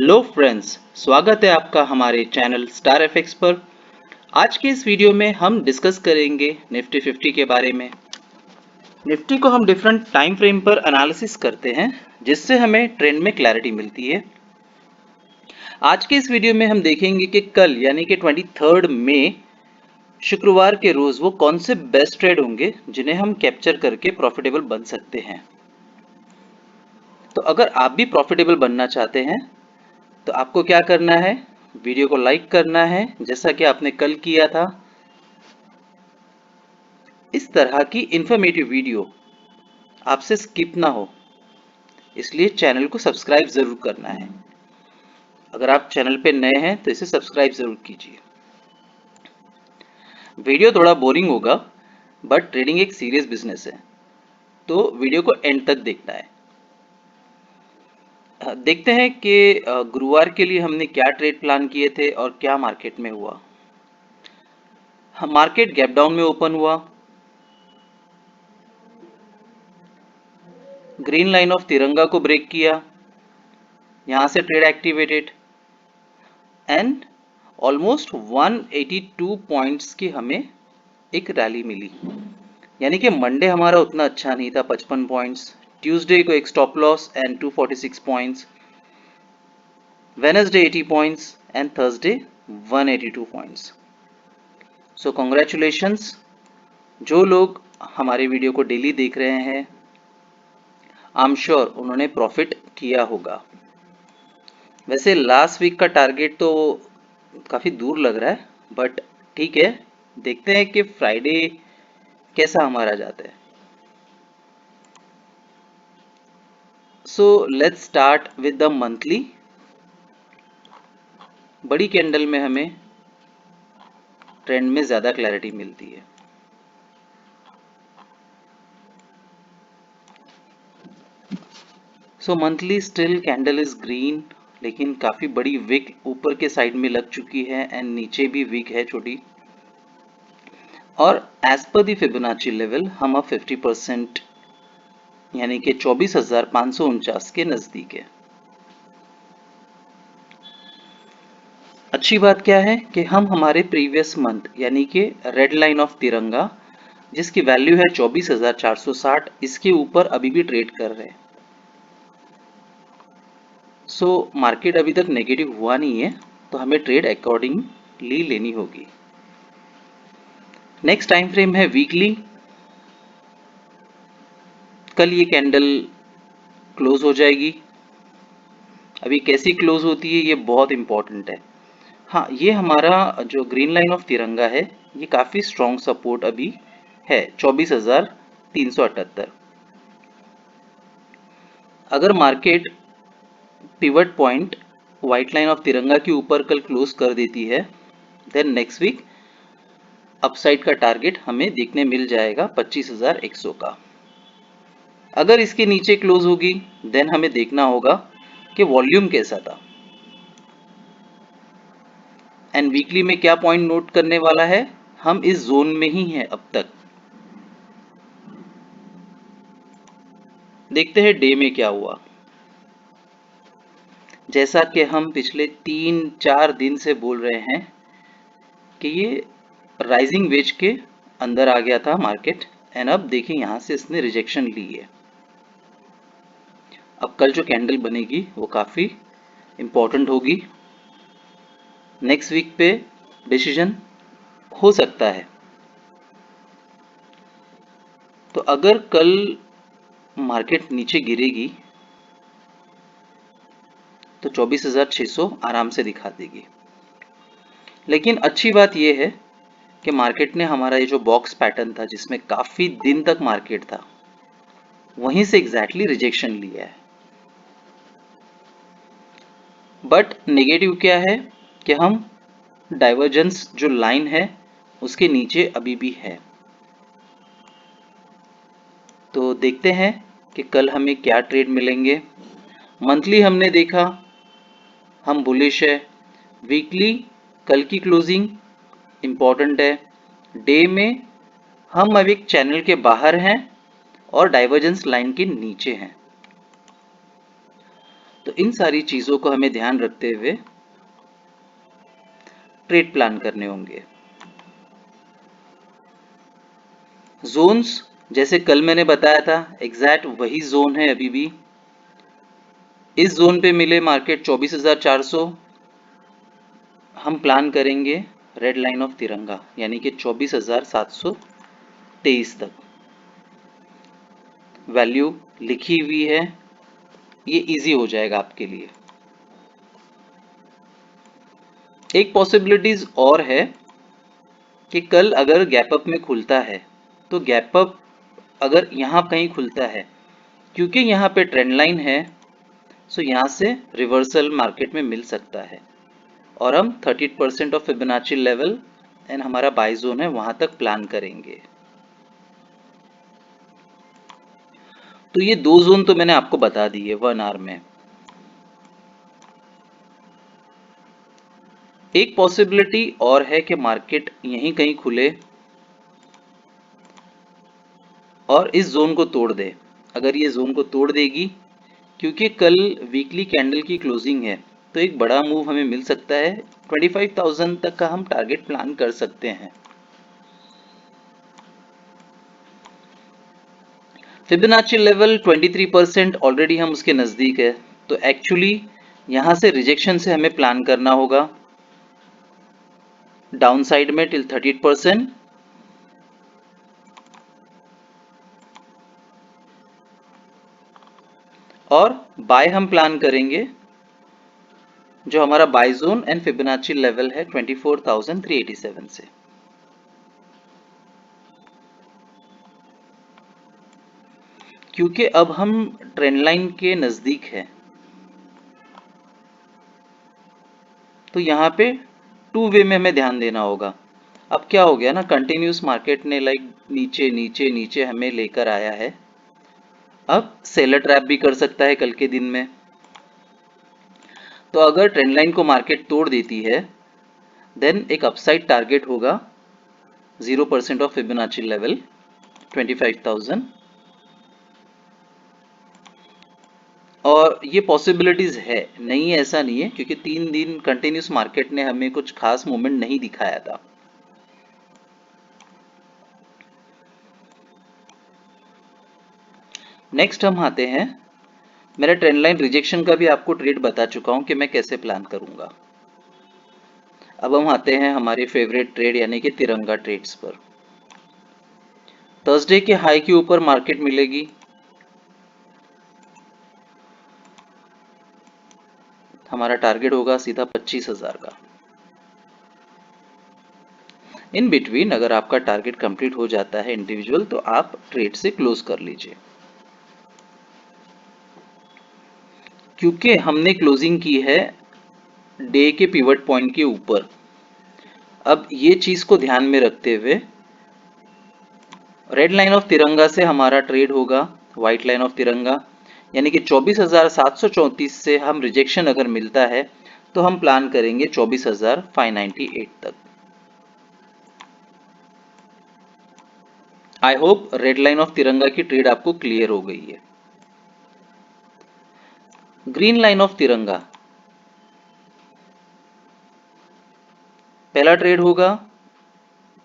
Hello friends, स्वागत है आपका हमारे चैनल स्टार एफएक्स पर। आज के इस वीडियो में हम डिस्कस करेंगे निफ्टी 50 के बारे में। निफ्टी को हम डिफरेंट टाइम फ्रेम पर एनालिसिस करते हैं, जिससे हमें ट्रेंड में क्लैरिटी मिलती है। आज के इस वीडियो में हम देखेंगे कि कल यानी कि 23 मई शुक्रवार के रोज वो कौन से बेस्ट ट्रेड होंगे जिन्हें हम कैप्चर करके प्रॉफिटेबल बन सकते हैं। तो अगर आप भी प्रॉफिटेबल बनना चाहते हैं तो आपको क्या करना है, वीडियो को लाइक करना है जैसा कि आपने कल किया था। इस तरह की इंफॉर्मेटिव वीडियो आपसे स्किप ना हो, इसलिए चैनल को सब्सक्राइब जरूर करना है। अगर आप चैनल पे नए हैं तो इसे सब्सक्राइब जरूर कीजिए। वीडियो थोड़ा बोरिंग होगा, बट ट्रेडिंग एक सीरियस बिजनेस है, तो वीडियो को एंड तक देखना है। देखते हैं कि गुरुवार के लिए हमने क्या ट्रेड प्लान किए थे और क्या मार्केट में हुआ। मार्केट गैप डाउन में ओपन हुआ, ग्रीन लाइन ऑफ तिरंगा को ब्रेक किया, यहां से trade activated and almost 182 points की हमें एक रैली मिली। यानी कि मंडे हमारा उतना अच्छा नहीं था, 55 पॉइंट्स। ट्यूसडे को एक stop loss and 246 points, Wednesday 80 points and Thursday 182 points. So congratulations, जो लोग हमारे वीडियो को डेली देख रहे हैं, आई एम श्योर उन्होंने प्रॉफिट किया होगा। वैसे लास्ट वीक का टारगेट तो काफ़ी दूर लग रहा है, बट ठीक है, देखते हैं कि फ्राइडे कैसा हमारा जाता है। So let's start with the monthly. बड़ी कैंडल में हमें ट्रेंड में ज़्यादा क्लैरिटी मिलती है। सो monthly still candle is green, लेकिन काफ़ी बड़ी विक ऊपर के साइड में लग चुकी है एंड नीचे भी विक है छोटी। और एज पर दी फिबोनाची लेवल हम अब 50% यानी कि 24,549 के नज़दीक है। अच्छी बात क्या है कि हम हमारे प्रीवियस मंथ यानी कि रेड लाइन ऑफ तिरंगा, जिसकी वैल्यू है 24,460, इसके ऊपर अभी भी ट्रेड कर रहे हैं। सो मार्केट अभी तक नेगेटिव हुआ नहीं है, तो हमें ट्रेड अकॉर्डिंगली लेनी होगी। नेक्स्ट टाइम फ्रेम है वीकली। कल ये कैंडल क्लोज हो जाएगी। अभी कैसी क्लोज होती है ये बहुत इंपॉर्टेंट है। हाँ, ये हमारा जो ग्रीन लाइन ऑफ तिरंगा है, ये काफ़ी स्ट्रॉन्ग सपोर्ट अभी है, 24,378। अगर market pivot point white line of तिरंगा के ऊपर कल क्लोज कर देती है, देन नेक्स्ट वीक अपसाइड का टारगेट हमें देखने मिल जाएगा 25,100 का। अगर इसके नीचे क्लोज होगी, देन हमें देखना होगा कि वॉल्यूम कैसा था। एंड वीकली में क्या पॉइंट नोट करने वाला है, हम इस जोन में ही हैं अब तक। देखते हैं डे में क्या हुआ। जैसा कि हम पिछले 3-4 दिन से बोल रहे हैं कि ये राइजिंग वेज के अंदर आ गया था मार्केट, एंड अब देखिए यहाँ से इसने रिजेक्शन ली है। अब कल जो कैंडल बनेगी वो काफ़ी इम्पोर्टेंट होगी। नेक्स्ट वीक पे डिसीजन हो सकता है। तो अगर कल मार्केट नीचे गिरेगी तो 24,600 आराम से दिखा देगी। लेकिन अच्छी बात यह है कि मार्केट ने हमारा ये जो बॉक्स पैटर्न था, जिसमें काफ़ी दिन तक मार्केट था, वहीं से एग्जैक्टली रिजेक्शन लिया है। बट नेगेटिव क्या है कि हम डाइवर्जेंस जो लाइन है उसके नीचे अभी भी है। तो देखते हैं कि कल हमें क्या ट्रेड मिलेंगे। मंथली हमने देखा हम बुलिश है। वीकली कल की क्लोजिंग इम्पॉर्टेंट है। डे में हम अब एक चैनल के बाहर हैं और डाइवर्जेंस लाइन के नीचे हैं। तो इन सारी चीजों को हमें ध्यान रखते हुए ट्रेड प्लान करने होंगे। जोन्स जैसे कल मैंने बताया था, एग्जैक्ट वही जोन है अभी भी। इस जोन पे मिले मार्केट 24,400, हम प्लान करेंगे रेड लाइन ऑफ तिरंगा यानी कि 24,723 तक। वैल्यू लिखी हुई है, ये इजी हो जाएगा आपके लिए। एक पॉसिबिलिटीज और है कि कल अगर गैप अप में खुलता है तो गैप अप अगर यहाँ कहीं खुलता है, क्योंकि यहाँ पे ट्रेंड लाइन है, सो यहाँ से रिवर्सल मार्केट में मिल सकता है और हम 30% ऑफ फिबोनाची लेवल एंड हमारा बाय जोन है वहां तक प्लान करेंगे। तो ये दो जोन तो मैंने आपको बता दी है 1 आवर में। एक पॉसिबिलिटी और है कि मार्केट यहीं कहीं खुले और इस जोन को तोड़ दे। अगर ये जोन को तोड़ देगी, क्योंकि कल वीकली कैंडल की क्लोजिंग है, तो एक बड़ा मूव हमें मिल सकता है। 25,000 तक का हम टारगेट प्लान कर सकते हैं। फिबोनाची लेवल 23% ऑलरेडी हम उसके नजदीक है, तो एक्चुअली यहां से रिजेक्शन से हमें प्लान करना होगा डाउन साइड में टिल 30%, और बाय हम प्लान करेंगे जो हमारा buy zone and Fibonacci level है 24,387 से। क्योंकि अब हम ट्रेंड लाइन के नजदीक है, तो यहाँ पे टू वे में हमें ध्यान देना होगा। अब क्या हो गया ना, कंटिन्यूस मार्केट ने लाइक नीचे नीचे नीचे हमें लेकर आया है। अब सेलर ट्रैप भी कर सकता है कल के दिन में। तो अगर ट्रेंड लाइन को मार्केट तोड़ देती है, देन एक अपसाइड टारगेट होगा 0% ऑफ फिबोनाची लेवल 25,000, और ये पॉसिबिलिटीज है, नहीं है ऐसा नहीं है, क्योंकि 3 दिन कंटिन्यूस मार्केट ने हमें कुछ खास मूवमेंट नहीं दिखाया था। नेक्स्ट हम आते हैं, मेरा ट्रेंड लाइन रिजेक्शन का भी आपको ट्रेड बता चुका हूं कि मैं कैसे प्लान करूंगा। अब हम आते हैं हमारे फेवरेट ट्रेड यानी कि तिरंगा ट्रेड्स पर। थर्सडे के हाई के ऊपर मार्केट मिलेगी, हमारा टारगेट होगा सीधा 25,000 का। इन बिटवीन अगर आपका टारगेट कंप्लीट हो जाता है इंडिविजुअल, तो आप ट्रेड से क्लोज कर लीजिए। क्योंकि हमने क्लोजिंग की है डे के पिवट पॉइंट के ऊपर, अब ये चीज को ध्यान में रखते हुए रेड लाइन ऑफ तिरंगा से हमारा ट्रेड होगा व्हाइट लाइन ऑफ तिरंगा, यानी कि 24,734 से हम रिजेक्शन अगर मिलता है तो हम प्लान करेंगे 24,598 तक। I hope red line of तिरंगा की ट्रेड आपको क्लियर हो गई है। ग्रीन लाइन ऑफ तिरंगा, पहला ट्रेड होगा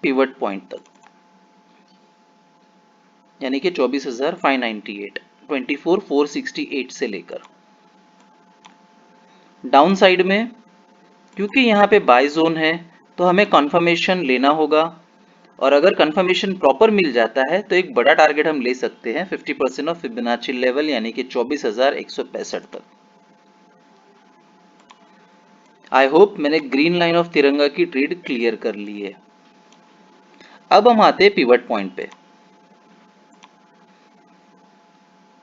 पिवट पॉइंट तक, यानी कि 24,598, 24,468 से लेकर डाउन साइड में, क्योंकि यहाँ पे बाय जोन है तो हमें कंफर्मेशन लेना होगा, और अगर कंफर्मेशन प्रॉपर मिल जाता है तो एक बड़ा टारगेट हम ले सकते हैं 50% ऑफ फिबोनाची लेवल यानी कि 24,165 तक। आई होप मैंने ग्रीन लाइन ऑफ तिरंगा की ट्रेड क्लियर कर ली है। अब हम आते हैं पिवट पॉइंट पे,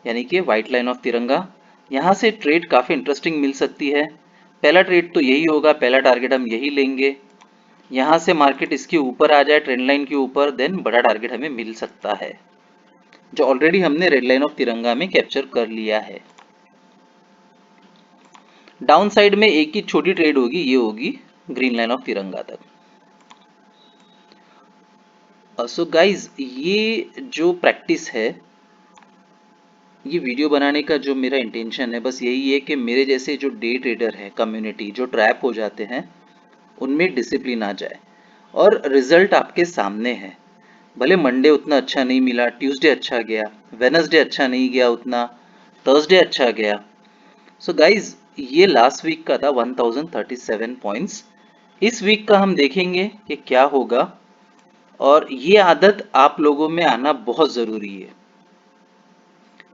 यानी कि व्हाइट लाइन ऑफ तिरंगा। यहां से ट्रेड काफी इंटरेस्टिंग मिल सकती है। पहला ट्रेड तो यही होगा, पहला टारगेट हम यही लेंगे। यहां से मार्केट इसके ऊपर आ जाए ट्रेंड लाइन के ऊपर, देन बड़ा टारगेट हमें मिल सकता है, जो ऑलरेडी हमने रेड लाइन ऑफ तिरंगा में कैप्चर कर लिया है। डाउन साइड में एक ही छोटी ट्रेड होगी, ये होगी ग्रीन लाइन ऑफ तिरंगा तक। सो गाइज, ये जो प्रैक्टिस है ये वीडियो बनाने का जो मेरा इंटेंशन है बस यही है कि मेरे जैसे जो डे ट्रेडर है कम्युनिटी जो ट्रैप हो जाते हैं उनमें डिसिप्लिन आ जाए और रिजल्ट आपके सामने है। भले मंडे उतना अच्छा नहीं मिला, ट्यूसडे अच्छा गया, वेनसडे अच्छा नहीं गया उतना, थर्सडे अच्छा गया। सो गाइज ये लास्ट वीक का था 1037 पॉइंट्स। इस वीक का हम देखेंगे कि क्या होगा और ये आदत आप लोगों में आना बहुत ज़रूरी है।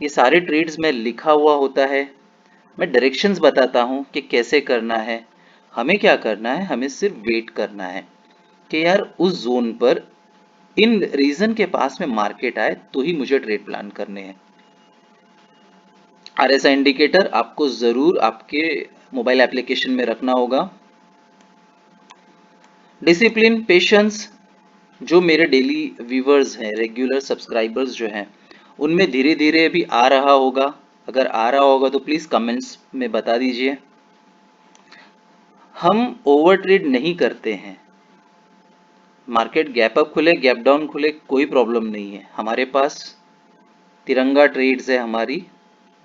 ये सारे ट्रेड्स में लिखा हुआ होता है, मैं डायरेक्शंस बताता हूँ कि कैसे करना है। हमें क्या करना है, हमें सिर्फ वेट करना है कि यार उस जोन पर इन रीजन के पास में मार्केट आए तो ही मुझे ट्रेड प्लान करने हैं। आरएसआई इंडिकेटर आपको जरूर आपके मोबाइल एप्लीकेशन में रखना होगा। डिसिप्लिन, पेशेंस, जो मेरे डेली व्यूवर्स हैं, रेगुलर सब्सक्राइबर्स जो हैं, उनमें धीरे धीरे अभी आ रहा होगा। अगर आ रहा होगा तो प्लीज कमेंट्स में बता दीजिए। हम ओवर ट्रेड नहीं करते हैं। मार्केट गैप अप खुले, गैप डाउन खुले, कोई प्रॉब्लम नहीं है। हमारे पास तिरंगा ट्रेड्स है हमारी,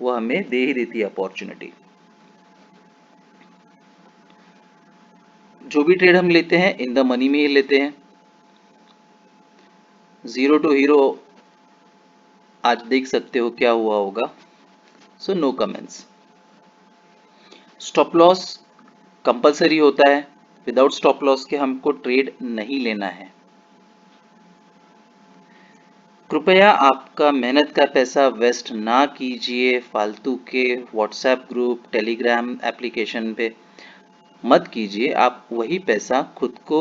वो हमें दे ही देती है अपॉर्चुनिटी। जो भी ट्रेड हम लेते हैं इन द मनी में ही लेते हैं। जीरो टू हीरो आज देख सकते हो क्या हुआ होगा। So no comments. Stop loss compulsory होता है, विदाउट स्टॉप लॉस के हमको ट्रेड नहीं लेना है। कृपया आपका मेहनत का पैसा वेस्ट ना कीजिए फालतू के व्हाट्सएप ग्रुप, टेलीग्राम एप्लीकेशन पे मत कीजिए। आप वही पैसा खुद को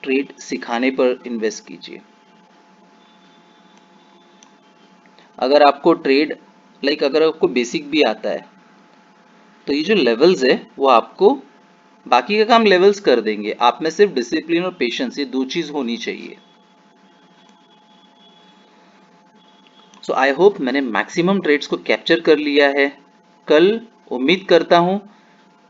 ट्रेड सिखाने पर इन्वेस्ट कीजिए। अगर आपको ट्रेड अगर आपको बेसिक भी आता है तो ये जो लेवल्स है वो आपको बाकी का काम लेवल्स कर देंगे। आप में सिर्फ डिसिप्लिन और पेशेंस, ये दो चीज होनी चाहिए। सो आई होप मैंने मैक्सिमम ट्रेड्स को कैप्चर कर लिया है। कल उम्मीद करता हूं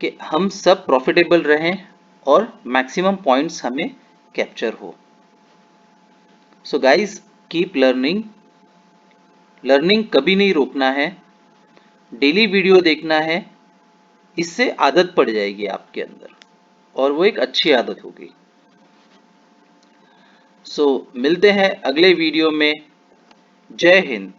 कि हम सब प्रॉफिटेबल रहें और मैक्सिमम पॉइंट्स हमें कैप्चर हो। So guys, keep learning. Learning कभी नहीं रोकना है, डेली वीडियो देखना है। इससे आदत पड़ जाएगी आपके अंदर और वो एक अच्छी आदत होगी। सो मिलते हैं अगले वीडियो में। जय हिंद।